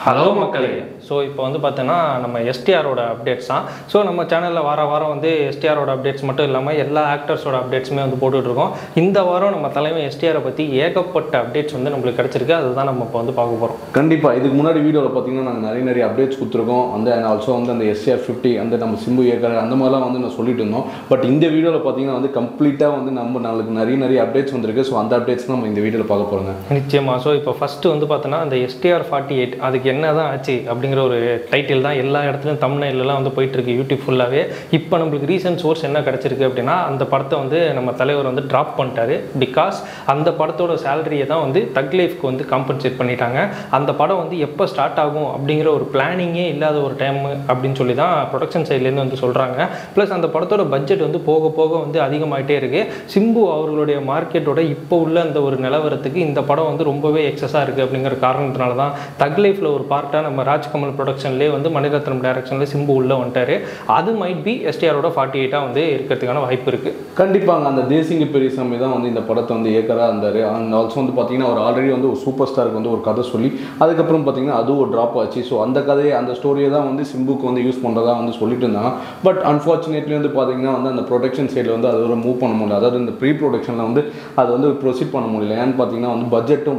Hello மக்களே. So இப்போ வந்து பார்த்தோன்னா நம்ம எஸ்டிஆரோட அப்டேட்ஸ் தான். ஸோ நம்ம சேனலில் வாரம் வந்து எஸ்டிஆரோட அப்டேட்ஸ் மட்டும் இல்லாமல் எல்லா ஆக்டர்ஸோட அப்டேட்ஸுமே வந்து போட்டுட்ருக்கோம். இந்த வாரம் நம்ம தலைமை எஸ்டிஆரை பற்றி ஏகப்பட்ட அப்டேட்ஸ் வந்து நம்மளுக்கு கிடச்சிருக்கு. அதுதான் நம்ம இப்போ வந்து பார்க்க போகிறோம். கண்டிப்பாக இதுக்கு முன்னாடி வீடியோவில் பார்த்தீங்கன்னா நாங்கள் நிறைய அப்டேட்ஸ் கொடுத்துருக்கோம். அந்த ஆல்சோ வந்து அந்த எஸ்டிஆர் 50 அந்த நம்ம சிம்பு ஏக்கர் அந்த மாதிரிலாம் வந்து நான் சொல்லிட்டு இருந்தோம். பட் இந்த வீடியோவில் பார்த்தீங்கன்னா வந்து கம்ப்ளீட்டாக வந்து நம்மளுக்கு நிறைய அப்டேட்ஸ் வந்துருக்கு. ஸோ அந்த அப்டேட்ஸ் நம்ம இந்த வீடியோவில் பார்க்க போகிறோங்க. நிச்சயமாக. ஸோ இப்போ ஃபஸ்ட்டு வந்து பார்த்தோன்னா அந்த எஸ்டிஆர் 48 அதுக்கு என்ன தான் ஆச்சு அப்படிங்கிற ஒரு டைட்டில் தான் எல்லா இடத்துலையும் தம்ப்நெயிலெலாம் வந்து போயிட்டுருக்கு யூடியூப் ஃபுல்லாகவே. இப்போ நம்மளுக்கு ரீசன்ட் சோர்ஸ் என்ன கிடச்சிருக்கு அப்படின்னா அந்த படத்தை வந்து நம்ம தலைவர் வந்து ட்ராப் பண்ணிட்டாரு. பிகாஸ் அந்த படத்தோட சேலரியை தான் வந்து தக் லைஃப்க்கு வந்து காம்பன்சேட் பண்ணிட்டாங்க. அந்த படம் வந்து எப்போ ஸ்டார்ட் ஆகும் அப்படிங்கிற ஒரு பிளானிங்கே இல்லாத ஒரு டைம் அப்படின்னு சொல்லி தான் ப்ரொடக்ஷன் சைட்லேருந்து வந்து சொல்கிறாங்க. ப்ளஸ் அந்த படத்தோட பட்ஜெட் வந்து போக போக வந்து அதிகமாகிட்டே இருக்குது. சிம்பு அவர்களுடைய மார்க்கெட்டோட இப்போ உள்ள அந்த ஒரு நிலவரத்துக்கு இந்த படம் வந்து ரொம்பவே எக்ஸஸாக இருக்குது அப்படிங்கிற காரணத்தினால தான் தக் லைஃப்பில் ஒரு பார்ட்டாக நம்ம ராஜ்கமல் ப்ரொடக்ஷன்லேயே வந்து மணிரத்னம் டைரக்ஷனில் சிம்பு உள்ளே வந்துட்டார். அது மைட் பி எஸ்டிஆரோட 48 வந்து இருக்கிறதுக்கான வாய்ப்பு இருக்குது. கண்டிப்பாங்க. அந்த தேசிங்க பெரியசாமி தான் வந்து இந்த படத்தை வந்து ஏக்கராக இருந்தார். அண்ட் ஆல்சோ வந்து பார்த்தீங்கன்னா அவர் ஆல்ரெடி வந்து ஒரு சூப்பர் ஸ்டாருக்கு வந்து ஒரு கதை சொல்லி அதுக்கப்புறம் பார்த்தீங்கன்னா அது ஒரு ட்ராப் ஆச்சு. ஸோ அந்த கதையை அந்த ஸ்டோரியை தான் வந்து சிம்புக்கு வந்து யூஸ் பண்ணுறதா வந்து சொல்லிட்டு இருந்தாங்க. பட் அன்ஃபார்ச்சுனேட்லி வந்து பார்த்தீங்கன்னா வந்து அந்த ப்ரொடக்ஷன் சைடில் வந்து அது ஒரு மூவ் பண்ண முடியல. அதாவது இந்த ப்ரீ ப்ரொடக்ஷனில் வந்து அது வந்து ப்ரொசீட் பண்ண முடியல. ஏன்னு பார்த்தீங்கன்னா வந்து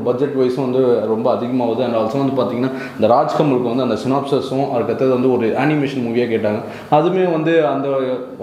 பட்ஜெட் வைஸும் வந்து ரொம்ப அதிகமாகுது. அண்ட் ஆல்சோ வந்து பார்த்தீங்கன்னா இந்த ராஜ்கமலுக்கு வந்து அந்த சினாப்சஸும் அதுக்கடுத்தது வந்து ஒரு அனிமேஷன் மூவியாக கேட்டாங்க. அதுவுமே வந்து அந்த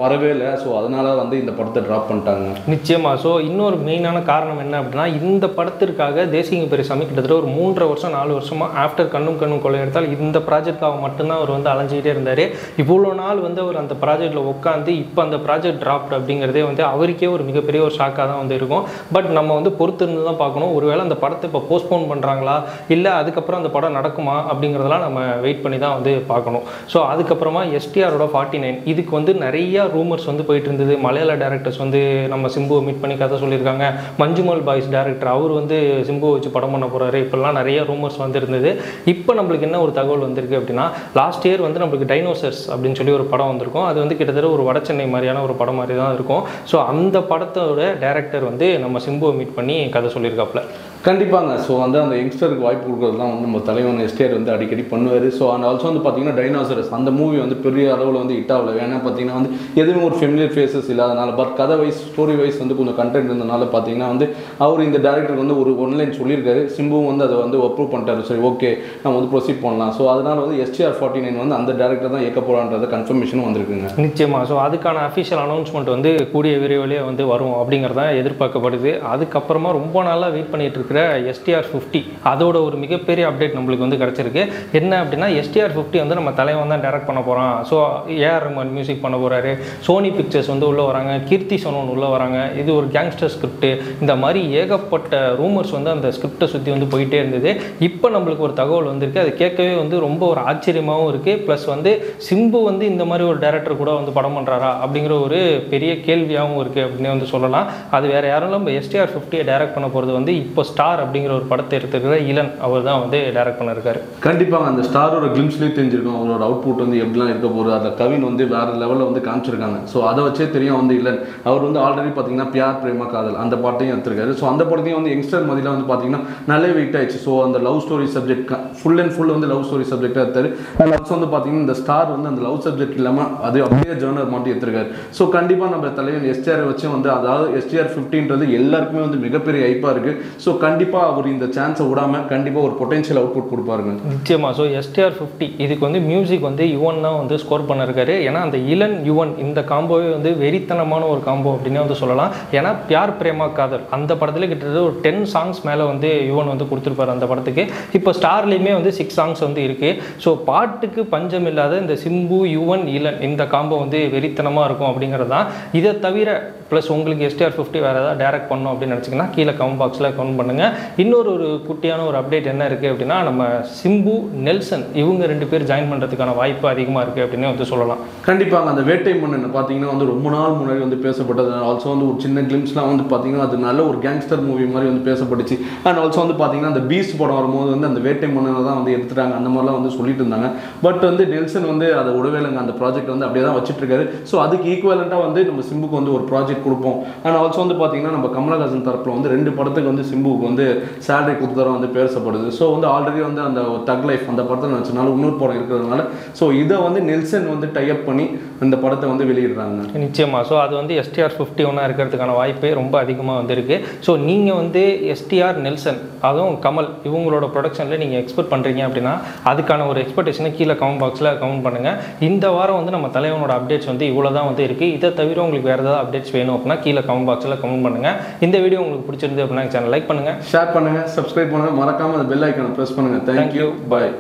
வரவே இல்லை. ஸோ அதனால் வந்து இந்த படத்தை ட்ராப் பண்ணிட்டாங்க. நிச்சயமாக. ஸோ இன்னொரு மெயினான காரணம் என்ன அப்படின்னா இந்த படத்திற்காக தேசிங்க பெரியசாமி கிட்டத்தட்ட ஒரு 3.5 வருஷம் 4 வருஷமாக ஆஃப்டர் கண்ணும் கொள்ளையெடுத்தால் இந்த ப்ராஜெக்டாக மட்டும்தான் அவர் வந்து அலைஞ்சிக்கிட்டே இருந்தார். இவ்வளோ நாள் வந்து அவர் அந்த ப்ராஜெக்டில் உட்காந்து இப்போ அந்த ப்ராஜெக்ட் ட்ராப்ட் அப்படிங்கிறதே வந்து அவருக்கே ஒரு மிகப்பெரிய ஒரு ஷாக்காக தான் வந்து இருக்கும். பட் நம்ம வந்து பொறுத்து இருந்து தான் பார்க்கணும். ஒருவேளை அந்த படத்தை இப்போ போஸ்ட்போன் பண்ணுறாங்களா இல்லை அதுக்கப்புறம் அந்த படம் நடக்குமா அப்படிங்கிறதெல்லாம் நம்ம வெயிட் பண்ணி தான் வந்து பார்க்கணும். ஸோ அதுக்கப்புறமா எஸ்டிஆரோட 49 இதுக்கு வந்து நிறைய ரூமர்ஸ் வந்து போயிட்டு இருந்தது. மலையாள டேரக்டர்ஸ் வந்து நம்ம சிம்புவை மீட் பண்ணி கதை சொல்லியிருக்காங்க. மஞ்சுமல் பாய்ஸ் டேரக்டர் அவர் வந்து சிம்புவை வச்சு படம் பண்ண போகிறாரு. இப்போல்லாம் நிறைய ரூமர்ஸ் வந்து இருந்தது. இப்போ நம்மளுக்கு என்ன ஒரு தகவல் வந்திருக்கு அப்படின்னா லாஸ்ட் இயர் வந்து நம்மளுக்கு டைனோசர்ஸ் அப்படின்னு சொல்லி ஒரு படம் வந்திருக்கும். அது வந்து கிட்டத்தட்ட ஒரு வட சென்னை மாதிரியான ஒரு படம் மாதிரி தான் இருக்கும். ஸோ அந்த படத்தோட டேரக்டர் வந்து நம்ம சிம்புவை மீட் பண்ணி கதை சொல்லியிருக்காப்புல. கண்டிப்பாங்க. ஸோ வந்து அந்த யங்ஸ்டருக்கு வாய்ப்பு கொடுக்குறதுலாம் வந்து நம்ம தலைவன் எஸ்டிஆர் வந்து அடிக்கடி பண்ணுவார். ஸோ அண்ட் ஆல்சோ வந்து பார்த்தீங்கன்னா டைனோசரஸ் அந்த மூவி வந்து பெரிய அளவில் வந்து ஹிட் ஆகல. ஏன்னா பார்த்தீங்கன்னா வந்து எதுவுமே ஒரு ஃபெமிலியர் ஃபேஸஸ் இல்லாதனால பட் கதை வைஸ் ஸ்டோரி வைஸ் வந்து கொஞ்சம் கண்டென்ட் இருந்தனால பார்த்தீங்கன்னா வந்து அவர் இந்த டேரக்டருக்கு வந்து ஒரு ஒன்லைன் சொல்லியிருக்காரு. சிம்புவும் வந்து அதை வந்து அப்ரூவ் பண்ணிட்டாரு. சரி ஓகே நம்ம வந்து ப்ரொசீட் பண்ணலாம். ஸோ அதனால் வந்து எஸ்டிஆர் 49 வந்து அந்த டேரக்டர் தான் இயக்க போகிறான்றத கன்ஃபர்மேஷனும் வந்திருக்குங்க. நிச்சயமாக. ஸோ அதுக்கான அஃபிஷியல் அனௌன்ஸ்மெண்ட் வந்து கூடிய விரைவிலேயே வந்து வரும் அப்படிங்கிறதான் எதிர்பார்க்கப்படுது. அதுக்கப்புறமா ரொம்ப நாளாக வெயிட் பண்ணிட்டு இருக்கிற எஸ்டிஆர் 50 அதோட ஒரு மிகப்பெரிய அப்டேட் நம்மளுக்கு வந்து கிடச்சிருக்கு. என்ன அப்படின்னா எஸ்டிஆர் 50 வந்து நம்ம தலைவன் தான் டைரக்ட் பண்ண போகிறான். ஸோ ஏஆர் ரஹ்மான் மியூசிக் பண்ண போகிறாரு. சோனி பிக்சர்ஸ் வந்து உள்ளே வராங்க. கீர்த்தி சோனன் உள்ளே வராங்க. இது ஒரு கேங்ஸ்டர் ஸ்கிரிப்ட். இந்த மாதிரி ஏகப்பட்ட ரூமர்ஸ் வந்து அந்த ஸ்கிரிப்டை சுற்றி வந்து போயிட்டே இருந்தது. இப்போ நம்மளுக்கு ஒரு தகவல் வந்திருக்கு. அது கேட்கவே வந்து ரொம்ப ஒரு ஆச்சரியமாகவும் இருக்குது. ப்ளஸ் வந்து சிம்பு வந்து இந்த மாதிரி ஒரு டைரக்டர் கூட வந்து படம் பண்ணுறாரா அப்படிங்கிற ஒரு பெரிய கேள்வியாகவும் இருக்குது அப்படின்னு வந்து சொல்லலாம். அது வேறு யாரும் இல்லை, நம்ம எஸ்டிஆர் 50 டைரக்ட் பண்ண போகிறது வந்து இப்போ ஸ்டார் அப்படிங்கிற ஒரு படத்தை எடுத்துக்கிற இளன் அவர் தான் வந்து டைரக்ட் பண்ணிருக்காரு. கண்டிப்பாக அந்த ஸ்டாரோட கிளிம்ஸ்லேயே தெரிஞ்சிருக்கும் அவரோட அவுட்புட் வந்து எப்படிலாம் இருக்க போகுது. அதில் கவின் வந்து வேறு லெவலில் வந்து காமிச்சிருக்காங்க. ஸோ அதை வச்சே தெரியும் வந்து இளன் அவர் வந்து ஆல்ரெடி பார்த்தீங்கன்னா பியார் பிரேமா காதல் அந்த பாட்டையும் எடுத்திருக்காரு. ஸோ அந்த படத்தையும் வந்து யங்ஸ்டர் மாதிரிலாம் வந்து பார்த்தீங்கன்னா நல்ல வெயிட் ஆயிடுச்சு. ஸோ அந்த love story subject full and full வந்து லவ் ஸ்டோரி சப்ஜெக்டாக எடுத்தாரு. அண்ட் ஆல்சோ வந்து பார்த்தீங்கன்னா இந்த ஸ்டார் வந்து அந்த லவ் சப்ஜெக்ட் இல்லாமல் அது அப்படியே ஜேர்னர் மாட்டி எடுத்திருக்காரு. ஸோ கண்டிப்பாக நம்ம தலைவன் எஸ்டிஆர் வச்சு வந்து அதாவது எஸ்டிஆர் 50ன்றது எல்லாருக்குமே வந்து மிகப்பெரிய ஹைப்பாக இருக்குது. ஸோ கண்டிப்பாக அவர் இந்த சான்ஸை விடாமல் கண்டிப்பாக ஒரு பொட்டன்ஷியல் அவுட்புட் கொடுப்பாருங்க. நிச்சயமாக. ஸோ எஸ்டிஆர் 50 இதுக்கு வந்து மியூசிக் வந்து யுவன் தான் வந்து ஸ்கோர் பண்ணிருக்காரு. ஏன்னா அந்த இளன் யுவன் இந்த காம்போவே வந்து வெறித்தனமான ஒரு காம்போ அப்படின்னு வந்து சொல்லலாம். ஏன்னா பியார் பிரேமா காதல் அந்த படத்துல கிட்டத்தட்ட ஒரு 10 சாங்ஸ் மேலே வந்து யுவன் வந்து கொடுத்துருப்பாரு அந்த படத்துக்கு. இப்போ ஸ்டார்லேயுமே வந்து 6 சாங்ஸ் வந்து இருக்குது. ஸோ பாட்டுக்கு பஞ்சம் இல்லாத இந்த சிம்பு யுவன் இளன் இந்த காம்போ வந்து வெறித்தனமாக இருக்கும் அப்படிங்கிறது தான். இதை தவிர ப்ளஸ் உங்களுக்கு எஸ்டிஆர் 50 வேறு ஏதாவது டைரக்ட் பண்ணணும் அப்படின்னு நினச்சிங்கன்னா கீழே கமெண்ட் பாக்ஸில் கமெண்ட் பண்ணுங்கள். இன்னொரு குட்டியான ஒரு அப்டேட் என்ன இருக்குது அப்படின்னா நம்ம சிம்பு நெல்சன் இவங்க 2 பேர் ஜாயின் பண்ணுறதுக்கான வாய்ப்பு அதிகமாக இருக்குது அப்படின்னு வந்து சொல்லலாம். கண்டிப்பாக அந்த வேட்டை மன்னன் பார்த்தீங்கன்னா வந்து ரொம்ப நாள் முன்னாடி வந்து பேசப்பட்டது. ஆல்சோ வந்து ஒரு சின்ன கிளிம்ஸ்லாம் வந்து பார்த்தீங்கன்னா அது நல்ல ஒரு கேங்ஸ்டர் மூவி மாதிரி வந்து பேசப்பட்டுச்சு. அண்ட் ஆல்சோ வந்து பார்த்தீங்கன்னா அந்த பீஸ் படம் வரும்போது வந்து அந்த வேட்டை மன்னனை தான் வந்து எடுத்துட்டாங்க அந்த மாதிரிலாம் வந்து சொல்லிட்டு இருந்தாங்க. பட் வந்து நெல்சன் வந்து அதை உடவேலைங்க அந்த ப்ராஜெக்ட் வந்து அப்படியே தான் வச்சுட்டு இருக்காரு. ஸோ அதுக்கு ஈக்குவலண்ட்டாக வந்து நம்ம சிம்புக்கு வந்து ஒரு ப்ராஜெக்ட் ப்ராஜெக்ட் கொடுப்போம். அண்ட் ஆல்சோ வந்து பார்த்தீங்கன்னா நம்ம கமலஹாசன் தரப்பில் வந்து 2 படத்துக்கு வந்து சிம்புவுக்கு வந்து சேலரி கொடுத்தரம் வந்து பேசப்படுது. ஸோ வந்து ஆல்ரெடி வந்து அந்த தக் லைஃப் அந்த படத்தில் நினச்சனால இன்னொரு படம் இருக்கிறதுனால ஸோ இதை வந்து நெல்சன் வந்து டைப் பண்ணி இந்த படத்தை வந்து வெளியிடுறாங்க. நிச்சயமாக. ஸோ அது வந்து STR 51 இருக்கிறதுக்கான வாய்ப்பே ரொம்ப அதிகமாக வந்துருக்கு. ஸோ நீங்கள் வந்து STR நெல்சன் அதுவும் கமல் இவங்களோட ப்ரொடக்ஷனில் நீங்கள் எக்ஸ்பெக்ட் பண்ணுறீங்க அப்படின்னா அதுக்கான ஒரு எக்ஸ்பெக்டேஷனை கீழே கமெண்ட் பாக்ஸில் கமெண்ட் பண்ணுங்கள். இந்த வாரம் வந்து நம்ம தலைவனோட அப்டேட்ஸ் வந்து இவ்வளோ தான் வந்து இருக்குது. இதை தவிர உங்களுக்கு வேறு ஏதாவது அப்டேட்ஸ் வேணும் அப்படின்னா கீழே கமெண்ட் பாக்ஸில் கமெண்ட் பண்ணுங்கள். இந்த வீடியோ உங்களுக்கு பிடிச்சிருந்து அப்படின்னா சேனல் லைக் பண்ணுங்கள், ஷேர் பண்ணுங்கள், சப்ஸ்கிரைப் பண்ணுங்கள், மறக்காமல் அந்த பெல் ஐக்கானை ப்ரெஸ் பண்ணுங்கள். தேங்க்யூ, பாய்.